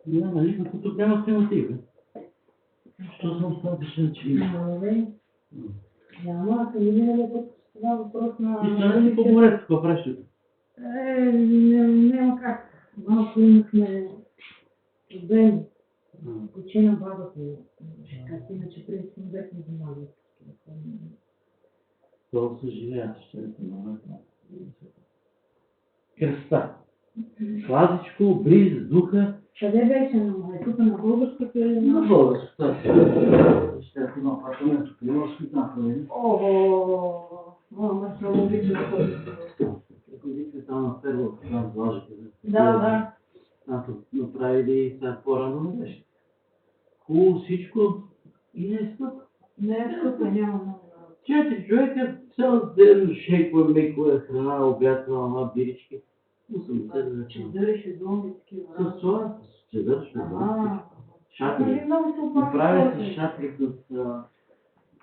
Няма, никакво тук няма сниматика. Що съм статичен, че има? Няма, а миналия път това въпрос на... И сега ни по-горе, какво правиш тук? Няма как. Малко имахме проблеми. Почина бабата ми. Как иначе преди съм бе не занимавам. Това съживеят, ще се намерят. Кръста. Слазичко, бриз, духа. Къде беше на моя? Тук на българската или На на... българската. Ще има апартамент, тук има възпитателни. Мама се обича да ходи. Ако видите там на първо, там влажите. Да. Там направили сега по-рано не беше. Хубаво всичко и не е скъпо. Не е скъпо, няма много. 4 човека цял ден шейкове, мейкове, храна, обяд, мама, бирички. 80 за Че държи зомби такива. С това, че държи зомби. Шатли. Много се опасва. Правят се шатли с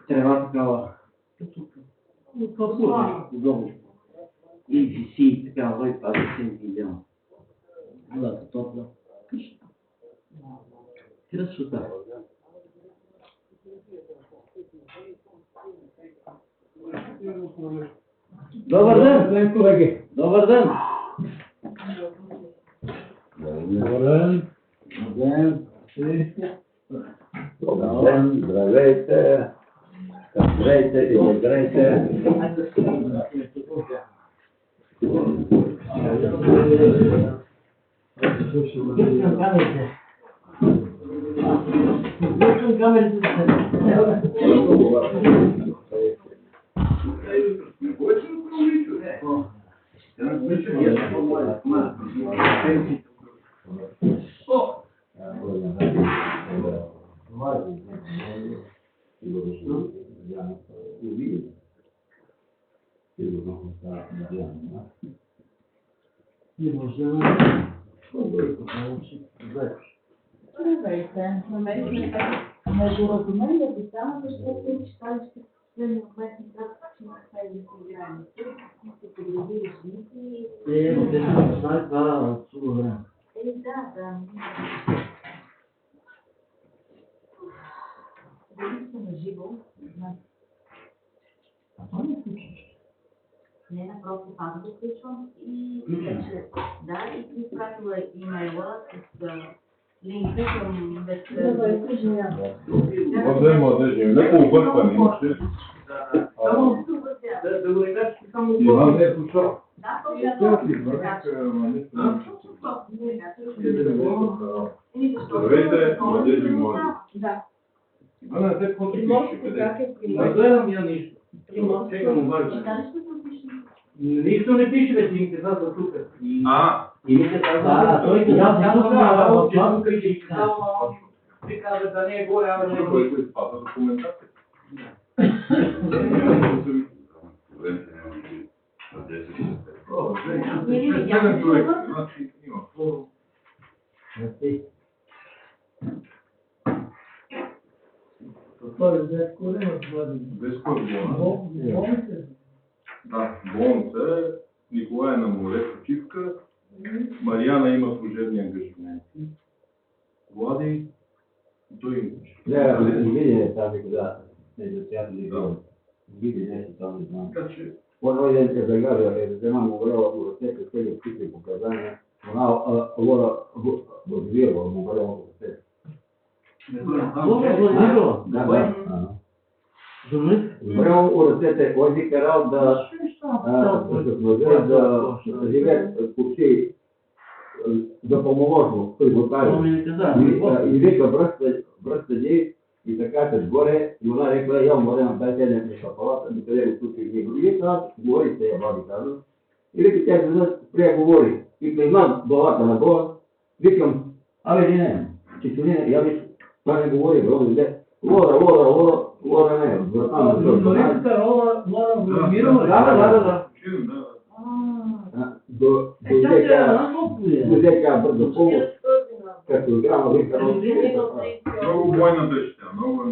трева такава. Удобно. И виси такава, и пада сенти идеално. Водата топла. Красота. Добър ден, колеги. Добър ден. Добър ден. Здравейте. Здравейте и здравейте. Гъвкам камерите. Гъвкам камерите. Здравейте. Намерихме недоразумение да стана, защото читалище последния местни практики на тези програми. Се подредили жените и... Те не знаят това силно време. Да. Дали сте на живо? Не, напротив, аз го включвам и вече, и ти изпратила имейла с линка към вече. Младежи, леко объркване имаше. Само се обърквя. Да го не кажеш, само Иван не е слушал. Да, Здравейте, младежи мои. Да. Иван, не те какво ти пише? Къде? Не гледам я нищо. Чекам обърка. Нищо не пише, бе, ти ми каза тук. И ми каза, той каза тук, а тук и ти каза да не е горе, ама не е горе. Който изпада документация. Без болница. Да, болница. Николай на море почивка. Мариана има служебни ангажименти. Влади, той им пише. Не види тази кога не засяда ли било. Види нещо там не знам. Така че, Първо ден се загавя, взема му говорила по ръцете, тези всички показания. Она Лора Владимирова му говорила по ръцете. Да. Говорила по ръцете, кой си карал да живеят курси за помоложно, при готарио. И вика връща ги и така се горе, и она рекла, я уморя на тази седем в палата, никъде го случи и други. И това говори с тези баби казва. И вика тя се прия говори. И признам главата на Бога, викам, не, Чичулина, я виж, това не говори, бро, иде. Лора не, вратам на това. Лора Владимирова? Да. Дойде ка бързо помощ. като грама вика Много бойна беше тя, много...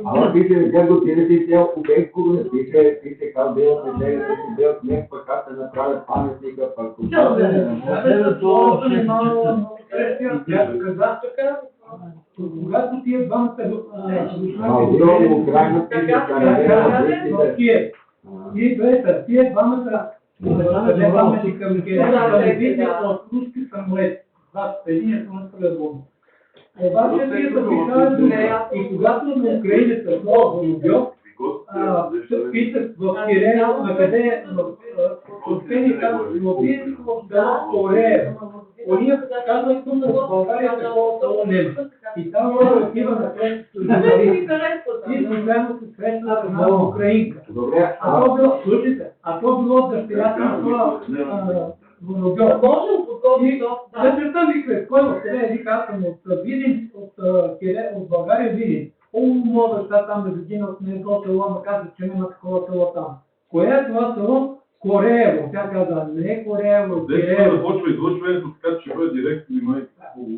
Ама пише, как го тире си цял купенко, пише как делате сега, пише делат някаква как да направят паметника, пак когато тия двамата тия двамата от руски самолети. Един самолет прелезло. Обаче тия запишават и когато на Украината Голубьов питат в Киреево, на къде в Кеника, лоби в село Кореево. Ония казват тук в България такова село нема. И там отива на срещу и случайно се срещна една украинка. А то било дъщерята на това Голубьов. И дъщерята викне, кой в тебе вика, аз съм от Видин, от България Видин. Моя дъща там да загина от него село, ама казва, че няма такова село там. Кое е това село? Кореево. Тя каза, не Кореево, Киреево. Да почва излъчването, така че бъде директно и майка.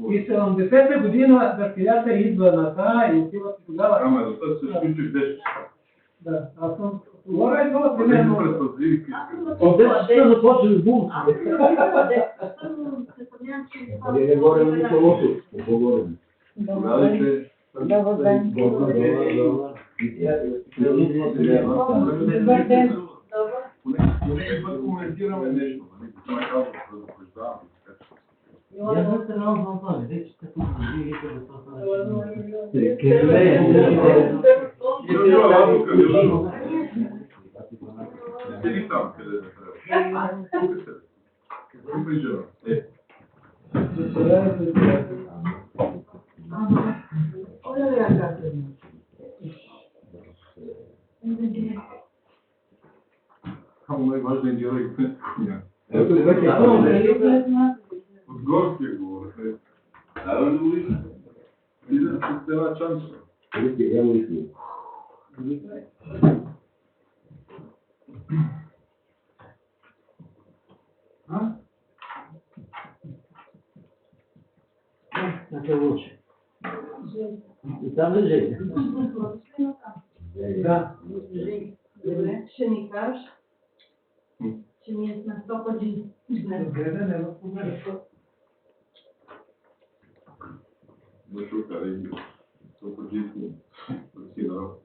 И 70-та година дъщерята идва на тая и отива си тогава. Ама, да се включиш дешки. Да, аз съм... Това е това примерно. От 10 часа започва с бум. Не говорим нищо лошо. Говорим. Добър ден. Добър ден. Поне път коментираме нещо. Това казва, да предупреждавам. Я не трябва да знам, вече сте тук да видите да Седи там, къде да трябва. Тук се. Тук прижава. Само най-важният диалог е кметска коня. От горския говоря. Да го вижда. Вижда с една чанча. Не лучше. И там е Женя. Да. Добре, ще ни кажеш, че ние сме 100 пъти. Добре, да няма проблем. Защо карай ги? 100 пъти си народ.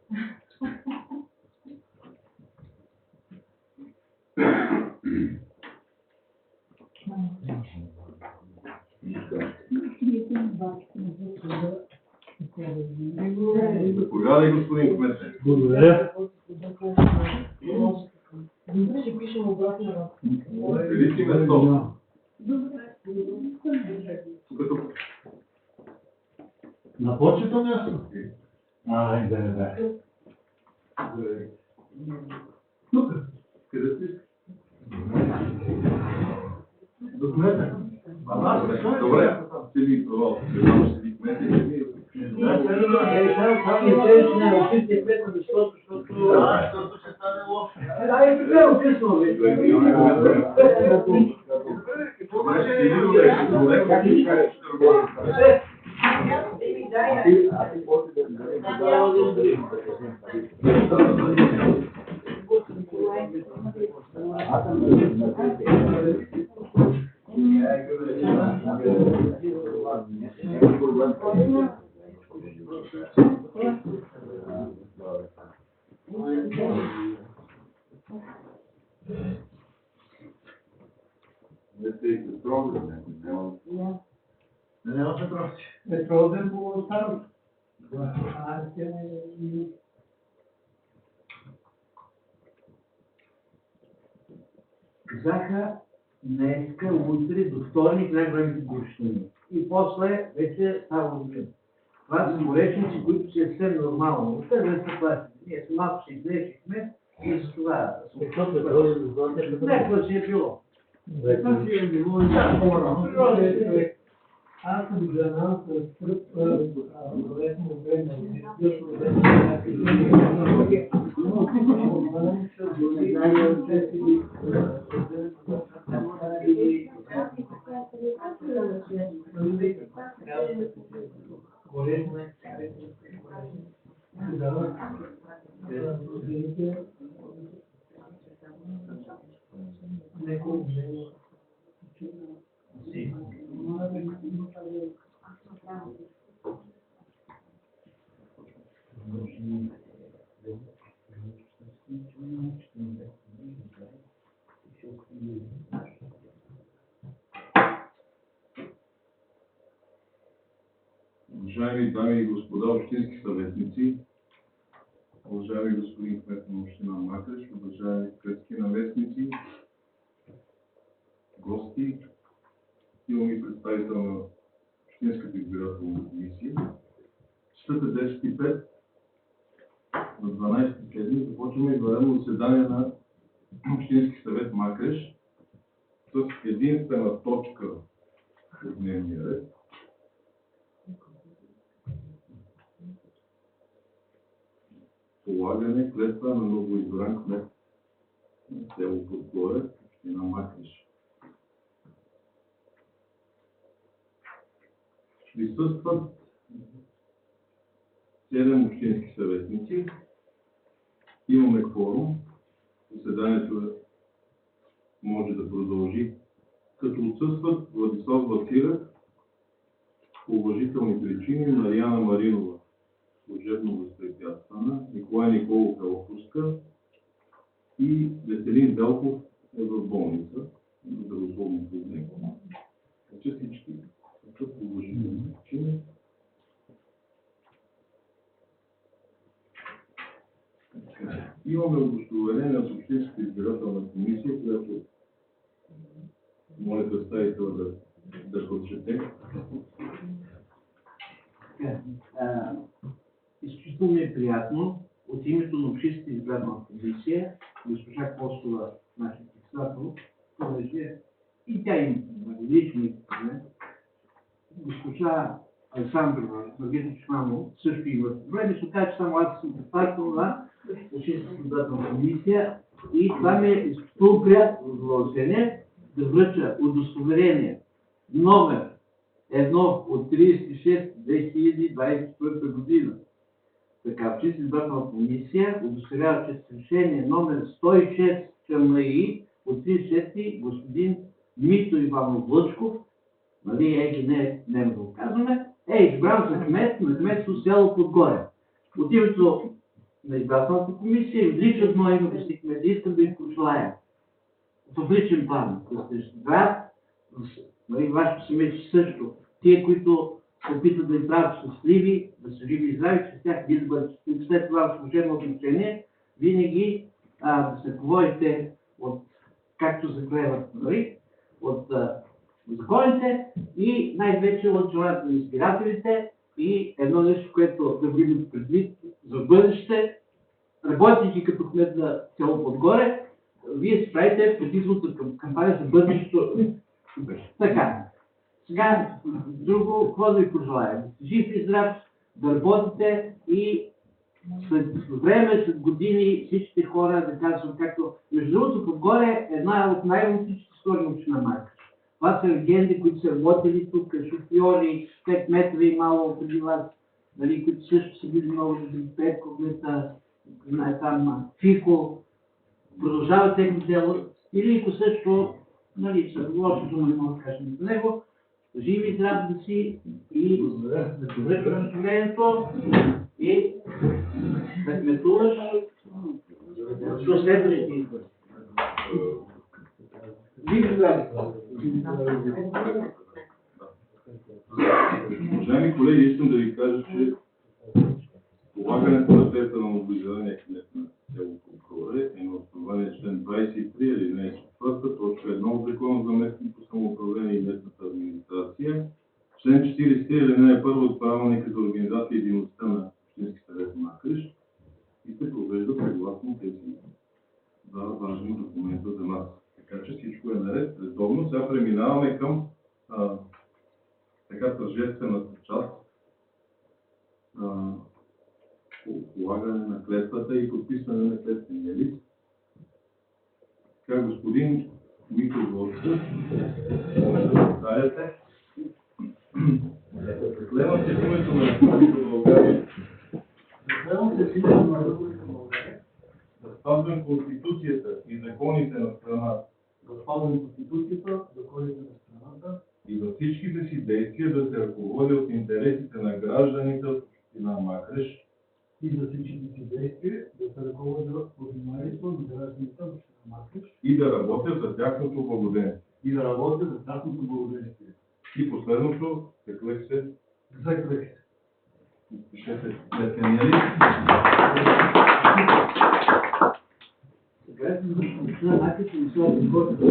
Заповядай, господин кмете. Благодаря. Ще пишем обратно. Къде си место? На почето място? Да. Тук. Къде си? До кмета. Добре, седи провал. Седи кмете. Да, само не се не учите кмета, защото ще стане лошо. Ай, така описвам ви. Няма се троси. Е труден по старото. Казаха днеска, утре, до вторник най-големите горещини. И после вече става година. Това са горещници, които са съвсем нормално. Те не са плащани. Ние малко се излечихме и за това. Защото е този дозволите. Не, си е било. Това си е било и по-рано. Аз съм женал с тръп, вероятно време, защото Уважаеми дами и господа общински съветници, уважаеми господин кмет на община Макреш, уважаеми кметски наместници, гости, имам и представител на Общинската избирателна комисия. Часът е 10:05. На 12.7 започваме извънредно заседание на Общински съвет Макреш с единствена точка от дневния ред. Полагане клетва на новоизбран кмет на село Подгоре, община Макреш. Присъстват 7 общински съветници. Имаме кворум. Заседанието може да продължи. Като отсъстват Владислав Василев по уважителни причини, Мариана Маринова служебно възпрепятствана, Николай Николов е отпуска и Веселин Велков е в болница за здравословно проблеми. Така всички са по уважителни причини. Имаме удостоверение от Общинската избирателна комисия, която моля представител да прочете. Изключително е приятно от името на Общинската избирателна комисия, госпожа Костова, нашия председател, понеже и тя има лични, госпожа Александрова, Маргита Чманов, също има време, ще кажа, че само аз съм представител на Общинската избирателна комисия и това ми е изключително приятно удоволствие да връча удостоверение номер 1 от 36/2024 година. Така, Общинската избирателна комисия удостоверява, че с решение номер 106 към НАИ от 36 господин Мито Иванов Лъчков, нали, не го казваме, е избран за кмет на кметство село Подгоре. От името на избирателната комисия и лично мое име господин кмет, искам да ви пожелая в личен план да сте здрав, нали, вашето семейство също. Тие, които се опитват да ги правят щастливи, да са живи и здрави, че с тях да бъдат щастливи. След това служебно отношение, винаги да се поводите от, както заклеват, нали, от законите и най-вече от желанието на избирателите и едно нещо, което да бъде предвид за бъдеще, работейки като кмет на село Подгоре, вие справите предизборната кампания за бъдещето. Така. Сега, друго, какво да ви пожелая? Жив и здрав, да работите и след време, след години, всичките хора, да казвам, както между другото, Подгоре е една от най-романтичните истории на община Макреш. Това са легенди, които са работили тук, шофьори, те кметове и мало преди вас, нали, които също са били много за Петко, там Фико, продължават техни дело. Илийко също, нали, лошо дума не мога да кажем за него. Живи и здрав да си и добре настроението и да кметуваш до следващите избори. Живи здрави! Уважаеми колеги, искам да ви кажа, че полагането на клетва на новоизбрания кмет на село Подгоре е на основание член 23, алинея 4, точка 1 от Закона за местното самоуправление и местната администрация, член 43, алинея 1 от Правилника за организация и дейността на Общински съвет Макреш и се провежда съгласно тези два важни документа за нас. Така че всичко е наред, редовно. Сега преминаваме към така тържествената част, полагане на клетвата и подписване на клетвения лист. Така, господин Митро Вълчев, може да представяте. Пленът е името на Република България. Пленът е името на Република България. Да спазвам Конституцията и законите на страната. Да спазвам Конституцията, законите на страната. И във всичките си действия да се ръководя от интересите на гражданите от община Макреш. И за всичките си действия да се ръководя от вниманието на гражданите от община Макреш. И да работя за тяхното благоденствие. И да работя за тяхното благоденствие. И последното, заклех се. Заклех се. Пишете клетвения лист. Сега е община Макреш и мисля да горите.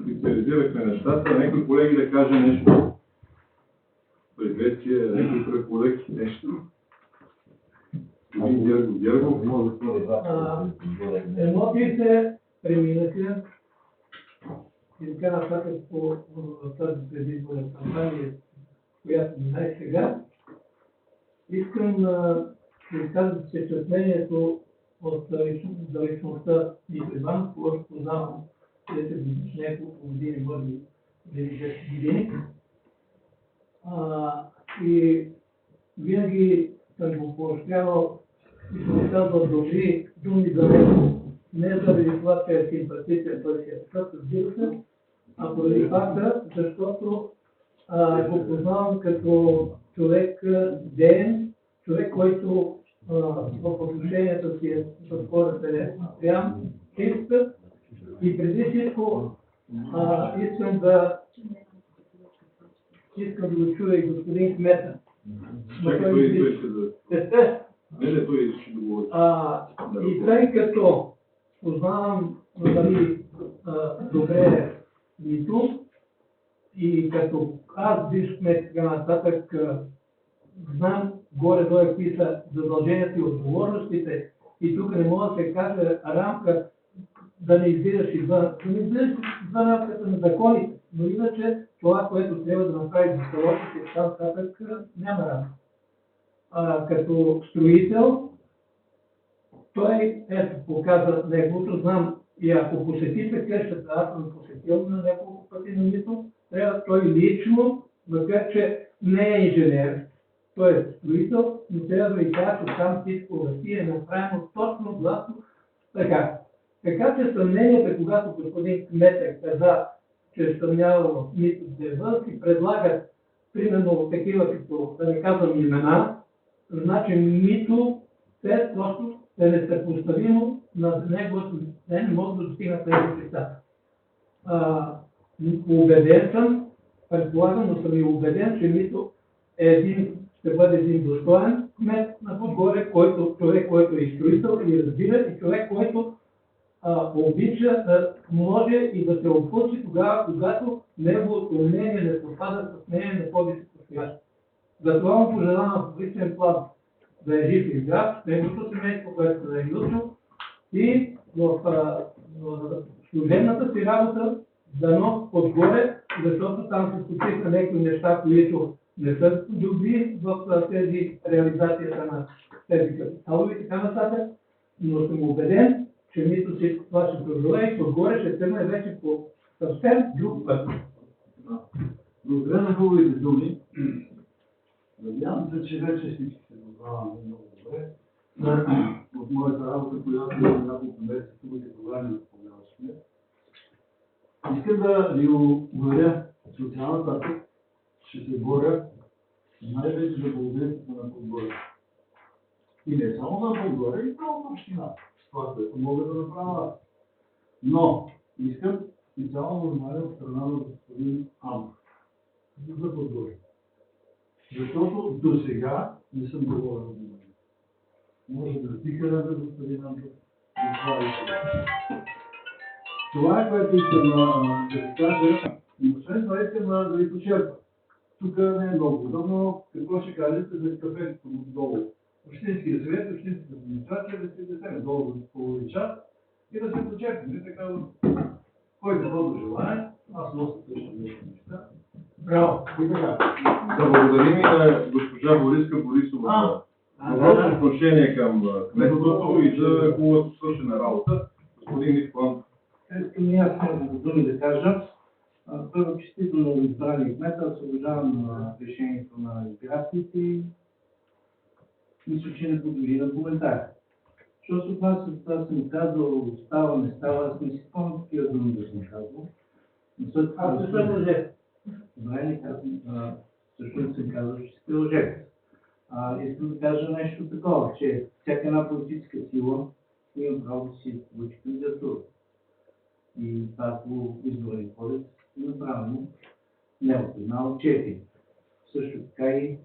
Специализирахме нещата. Някой колеги да каже нещо. Приветствие, някой препоръки, нещо. Гергов. Емоциите преминаха и така нататък по тази предизборна кампания, която минае сега. Искам да изказвам впечатлението от личността Нито Иван, който познавам 10 няколко години, може би 10 години. И винаги съм го поощрявал и съм казвал добри думи за него. Не заради това, че е симпатичен, той си е такъв, разбира се, а поради факта, защото го познавам като човек деен, човек, който в отношенията си с хората е прям, чист и преди всичко искам да го чуя и господин кмета. Чакай, той ще да... Не, той ще да говори. И тъй като познавам добре Нито и като аз бивш кмет така нататък, знам горе-долу какви са задълженията и отговорностите и тук не мога да се каже рамка да не излизаш извън рамката на законите, но иначе това, което трябва да направи за столовите и така нататък, няма рамка. Като строител, той показа неговото, знам и ако посетите къщата, аз съм посетил на няколко пъти на Нито, трябва той лично, макар че не е инженер, той е строител, но трябва да ви кажа, че там всичко е направено точно гласно така. Така че съмненията, когато господин кметът каза, че е съмнявал в Нито Девън, си предлагат примерно такива, като да не казвам имена, значи Нито те просто е несъпоставимо на неговото, не могат да достигнат тези неща. Убеден съм, предполагам, но съм и убеден, че Нито ще бъде един достоен кмет на Подгоре, човек, който е строител и разбира, и човек, който обича да може и да се опълчи тогава, когато неговото мнение не попада с мнение на по-високостоящ. Затова му пожелавам в личен план да е жив и здрав, неговото семейство, което да е научил и в служебната си работа дано отгоре, защото там се случиха някакви неща, които не са добри в тези реализацията на тези капиталови и така нататък, но съм убеден, че мисля, че това ще продължи и отгоре ще тръгне вече по съвсем друг път. Благодаря за хубавите думи. Надявам се, че вече всички се познаваме много добре. От моята работа, която е няколко месеца, тук като време на споменаващите. Искам да ви уверя, че от сега нататък ще се боря най-вече за благоденствието на Подгоре. И не само на Подгоре, и цялата община. Това, което мога да направя аз. Но искам специално внимание от страна на господин Амов за Подгоре. Защото до сега не съм доволен от внимание. Може да тиха да господин Амов. Това е, което искам да ви кажа. И освен това искам да ви почерпа. Тук не е много удобно. Какво ще кажете за кафето долу? Общинския съвет, общинската администрация да се вземе долу за половин час и да се почерпим. Така, който каквото желае, аз нося също неща. Браво! И така. Да благодарим и на госпожа Бориска Борисова Въпрос отношение към кметството и за хубавата свършена работа. Господин Николан. Искам и аз няколко думи да кажа. Първо, честито на избрания кмет, аз уважавам решението на избирателите и мисля, че не подлежи на коментар. Що се отнася за това, съм казал, става, не става, аз не си спомням такива думи да съм казал. Аз не съм лъжец. Добре, не казвам, всъщност съм казал, че сте лъжец. Искам да кажа нещо такова, че всяка една политическа сила има право да си получи кандидатура. И това по изборен кодекс е направено не от една, от 4. Също така и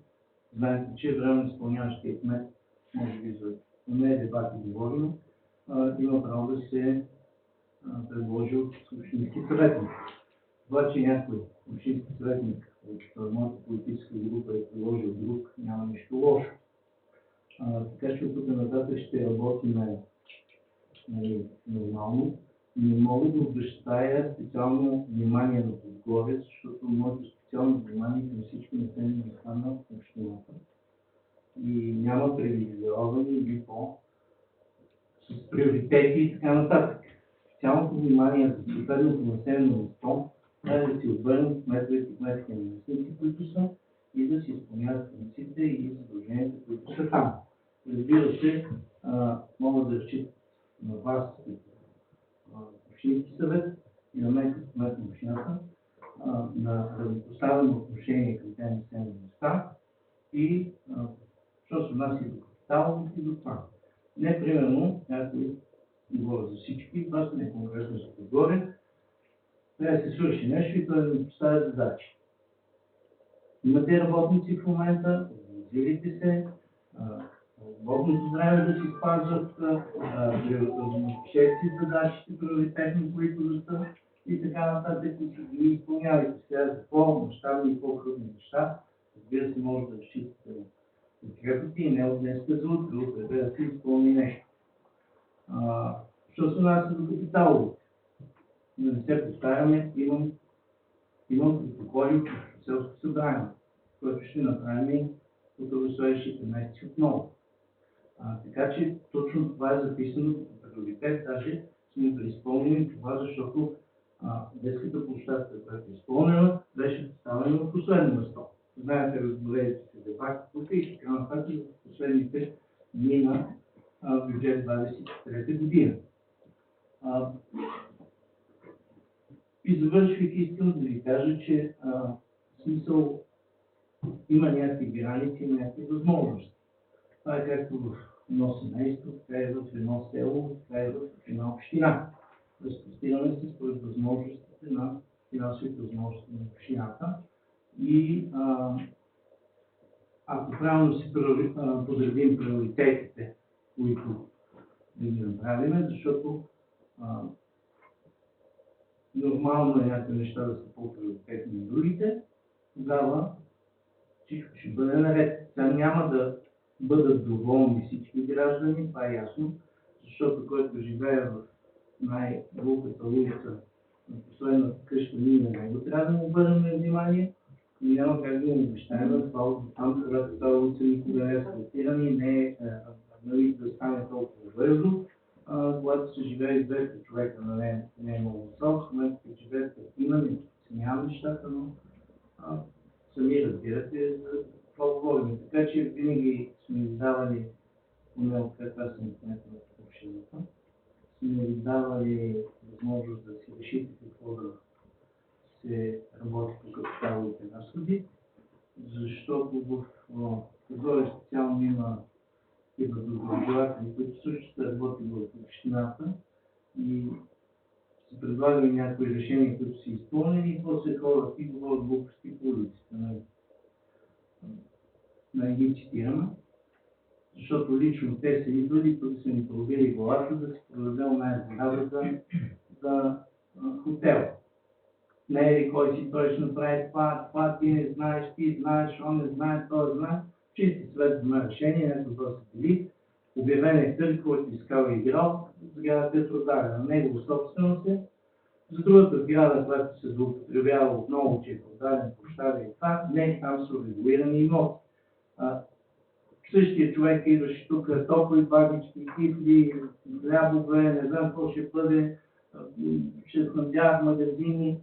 знаете, че временно изпълняващия кмет, може би за не е дебати говорено, има право да се предложи от общински съветник. Това, че някой общински съветник от моята политическа група е предложил друг, няма нищо лошо. Така че от тук нататък ще работим нормално. Не мога да обещая специално внимание на Подгорец, защото моето специално внимание към всички населени места на общината. И няма привилегировани или с приоритети и така нататък. Специалното внимание за съответното населено место е да си отвърнат кметовете и кметски наместници, които са, и да си изпълняват функциите и задълженията, които са там. Разбира се, могат да разчитат на вас, общински съвет и на мен като кмет на общината, на равнопоставено отношение към тези населени места и що се отнася и до капитал и до това. Не, примерно, някой говоря за всички, това са не конкретно за Подгорец, трябва да се свърши нещо и той да ми поставя задачи. Имате работници в момента, организирайте се, работното време да си спазват, пишете задачите, приоритетни, които са и така нататък, които ги изпълнявайте сега за по-мащабни и по-крупни неща. Разбира се, може да разчитате на подкрепата и не от днеска за утре, утре да се изпълни нещо. Що се отнася до капиталовите? Да не се повтаряме, имам протоколи от селско събрание, което ще направим от следващите месеци отново. Така че точно това е записано като приоритет, даже сме преизпълнили това, защото детската площадка, която е изпълнена, беше поставена на последно место. Знаете, разгледайте се дебати тук и така нататък в последните дни на бюджет 23 година. И завършвайки, искам да ви кажа, че смисъл има някакви граници, някакви възможности. Това е както в едно семейство, така и в едно село, така и в една община. Разпростираме се според възможностите на финансовите възможности на общината. И ако правилно си подредим приоритетите, които да ги направим, защото нормално е някакви неща да са по-приоритетни на другите, тогава всичко ще бъде наред. Там няма да бъдат доволни всички граждани, това е ясно, защото който живее в най-глупата улица на последната къща, ние на него трябва да му бъдем внимание и няма как да му обещаем това от там, когато тази улица никога не е асфалтирана и не е да стане толкова бързо. Когато се живее с 200 човека на не е много висок, в момента се живее с такива, не подценявам нещата, но сами разбирате за какво говорим. Така че винаги сме издавали, поне откъде аз съм кмет на общината, сме издавали възможност да си решите какво да се работи по капиталовите разходи, защото в Подгорец специално има такива доброжелатели, които също са работили в общината и се предлагали някои решения, които са изпълнени и после хората и говорят глупости по улиците. Не ги цитираме, защото лично те са идвали, които са ни пробили главата да си продадем най-сградата за хотел. Не е кой си, той ще направи това, ти не знаеш, он не знае, той знае. Чисти свет взема решение, някой това са били, обявен е търг, който искал и играл, сградата е продадена на негова собственост е. За другата сграда, която се доупотребява отново, че е продаден площада и това, не, там са регулирани имоти. същия човек идваше тук, топли багички, кифли, хлябове, не знам какво ще бъде, ще снабдяват магазини.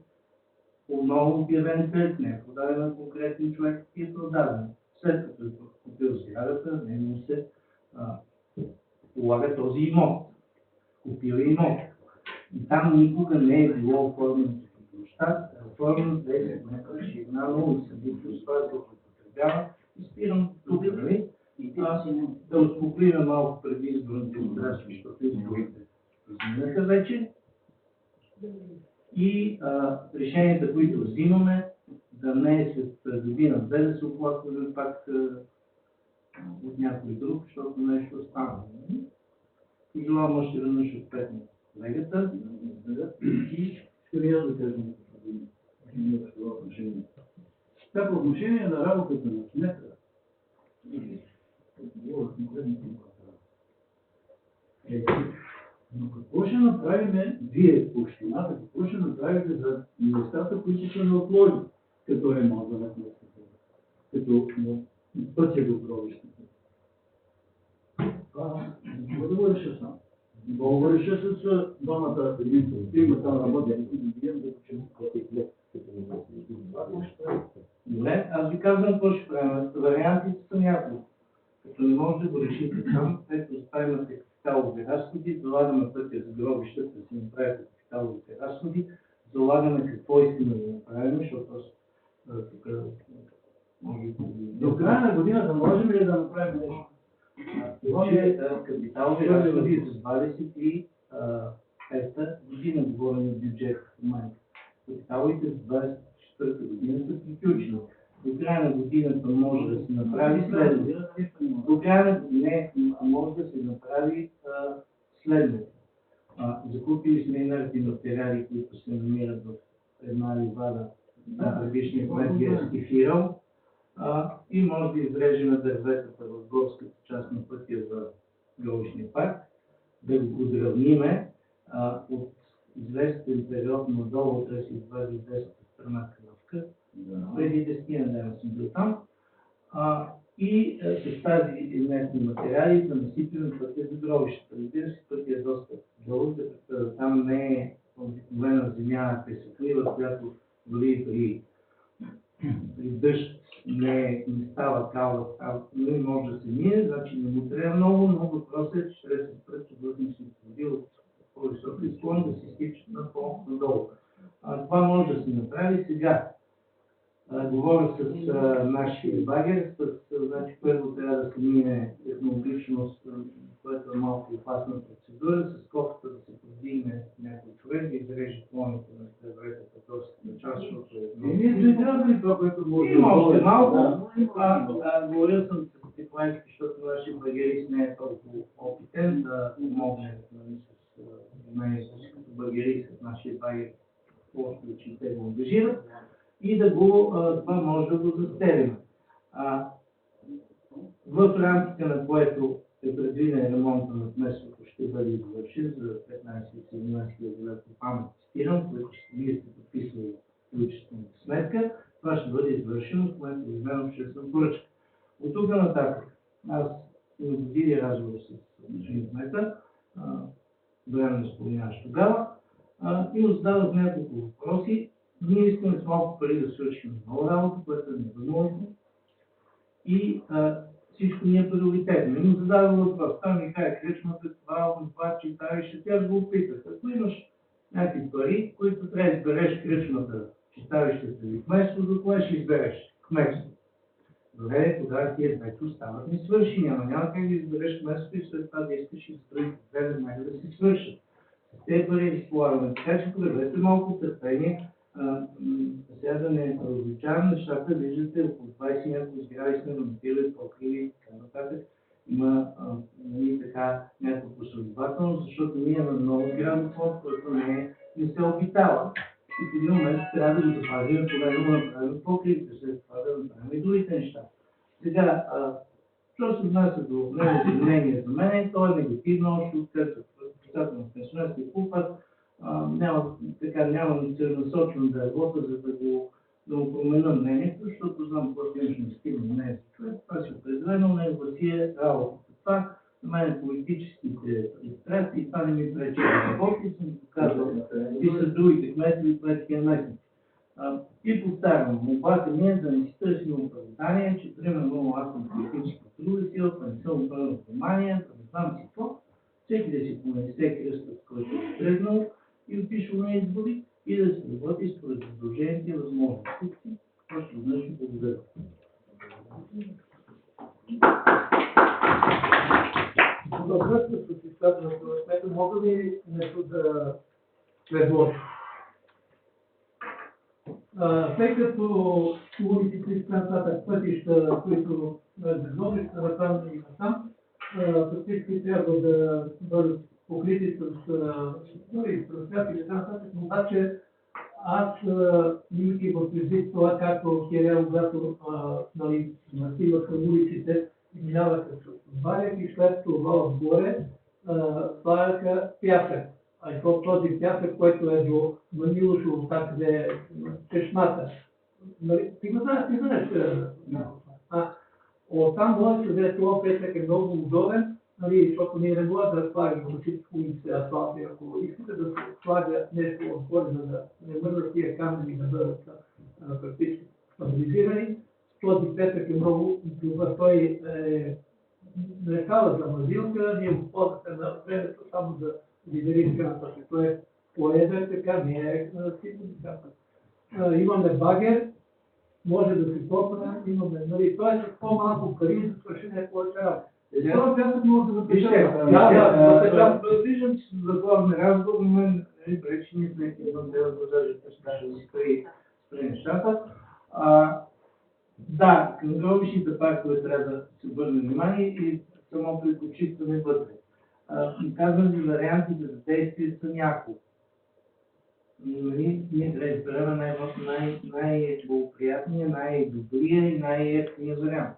Отново обявен търг, не е продаден на конкретен човек и е продаден. След като е купил сградата, не му се полага този имот. Купил имот. И там никога не е било оформено като площад, оформено 10 метра ширина, но и събитие, това се употребява. И спирам тук, нали? Да успокоим малко преди изборните отрасти, защото изборите изминаха вече. И решенията, които взимаме, да не е след година, без да се оплакваме пак от някой друг, защото нещо стана. Желавам още веднъж успехно колегата. И ще ви аз да кажа това отношение. Така, по отношение на работата на кмета, но какво ще направим вие, общината, какво ще направите за местата, които са неотложни, като ремонт на кметството, като пътя до гробищата? Това да го реша сам. Мога да реша с двамата фирма там работят, и да почему Добре, аз ви казвам какво ще правим. Вариантите са няколко. Като не може да го решите там, ето оставимате капиталови разходи, залагаме пътя за гробищата, да си направите капиталовите разходи, залагаме какво искаме да направим, защото тук може да... До края на годината можем ли да направим нещо? Това е капиталови разходи за 25-та година, говорим за бюджет в момента. Капиталовите за 24-та година са приключени. До края на годината може да се направи следното. До края на годината може да се направи следното. Закупили сме инертни материали, които се намират в една ливада на предишния кмет ги е скифирал. И може да изрежем дърветата в горската част на пътя за гробищния парк, да го подравниме от известен период надолу, да се извади десната страна кръвка. Преди 10 дена съм бил там. И с тази инертни материали да насипим пътя за гробищата. Разбира се, пътя е доста дълъг, там не е обикновена земя, песъклива, която дори при дъжд не става кала, но и може да се мине, значи не му трябва много, но въпросът е, че трябва да се спръчи вътрешни води от по-високи склон да се стичат на по-надолу. Това може да се направи сега. Говоря с нашия багер, значи първо трябва да се мине технологично, което е малко опасна процедура, с кофата да се повдигне някой човек, да изреже клоните на дърветата, т.е. част, защото е много... Ние знаем това, което може да... Има още малко. Говорил съм с Степански, защото нашия багерист не е толкова опитен да помогне с мен, като багерист с нашия багер, още че те го ангажират. И да го, това може да го застелим. В рамките на което е предвиден ремонта на кметството ще бъде извършен за 15-17 хиляди по памет цитирам, което вие сте подписали количествената сметка, това ще бъде извършено, в момента изменено обществена поръчка. От тук нататък аз не водили разговор с господин кмета, временно споменаваш тогава, и му зададох няколко въпроси. Ние искаме с малко пари да свършим нова работа, което е невъзможно. И всичко ни е приоритетно. И му зададох въпрос. Там ми каже кръчмата, това, читалище. Тя го опитах. Ако имаш някакви пари, които трябва да избереш кръчмата, читалището или кметството, кое ще избереш? Кметството. Добре, тогава тия двете остават не свърши. Няма как да избереш кметството и след това да искаш и строите две веднага да се свършат. С тези пари разполагаме. Така че проявете малко търпение. Сега да не различавам нещата, виждате, около 20 няколко сгради сме ремонтирали, покрили и така нататък. Има така някаква последователност, защото ние имаме много сграден фонд, който не се обитава. И в един момент трябва да го запазим, поне да го направим покрите, след това да направим и другите неща. Сега, що се отнася до неговото мнение за мен, то е негативно, още откъдето председател на пенсионерския клуб, няма целенасочено да работя, за да го да му променя мнението, защото знам какво ще не стигне. Не е човек, това ще определено, него си е работата. Това на мен политическите пристрастия, това не ми пречи да работи, съм казал и с другите кметове и кметския начин. И повтарям, молбата ми е да не си търсим оправдание, че примерно аз съм политическа друга сила, не съм обърнал внимание, да не знам си какво. Всеки да си понесе кръста, с който е тръгнал и отишъл на избори и да се работи според предложението и възможностите. Още веднъж ви благодаря. Във връзка с изказването на кмета, мога ли нещо да предложа? Тъй като улиците и нататък пътища, които възможности натам и натам, фактически трябва да бъдат покрити с разпят и така нататък, но обаче аз имайки в предвид това, както Кирил, когато настиваха улиците, минаваха с валяк и след това отгоре слагаха пясък. А и този пясък, който е до Манилошово, там къде е чешмата. Ти го знаеш? Оттам може да се това пясък е много удобен, защото ние не можем да слагаме на всичко улици асфалти. Ако искате да се слага нещо отгоре, за да не мърдат тия камъни да бъдат практически стабилизирани, този пясък е много добър. Той не става за мазилка, ние го ползвате на времето само за лидерин кампа. Той е поеден така, не е сигурно така. Имаме багер, може да се топне, имаме, той е с по-малко пари, за свършение повече работа. Това пясък може да запечатва. Да, виждам, че се заглаваме разговор, но мен пречи не знаете, едно дело да даже да си спри нещата. Да, към гробищните паркове трябва да се обърне внимание и самото изключително вътре. Казвам ви, вариантите за действие са няколко. Ние трябва да изберем най-благоприятния, най-добрия и най-ефтиния вариант.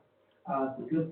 Такъв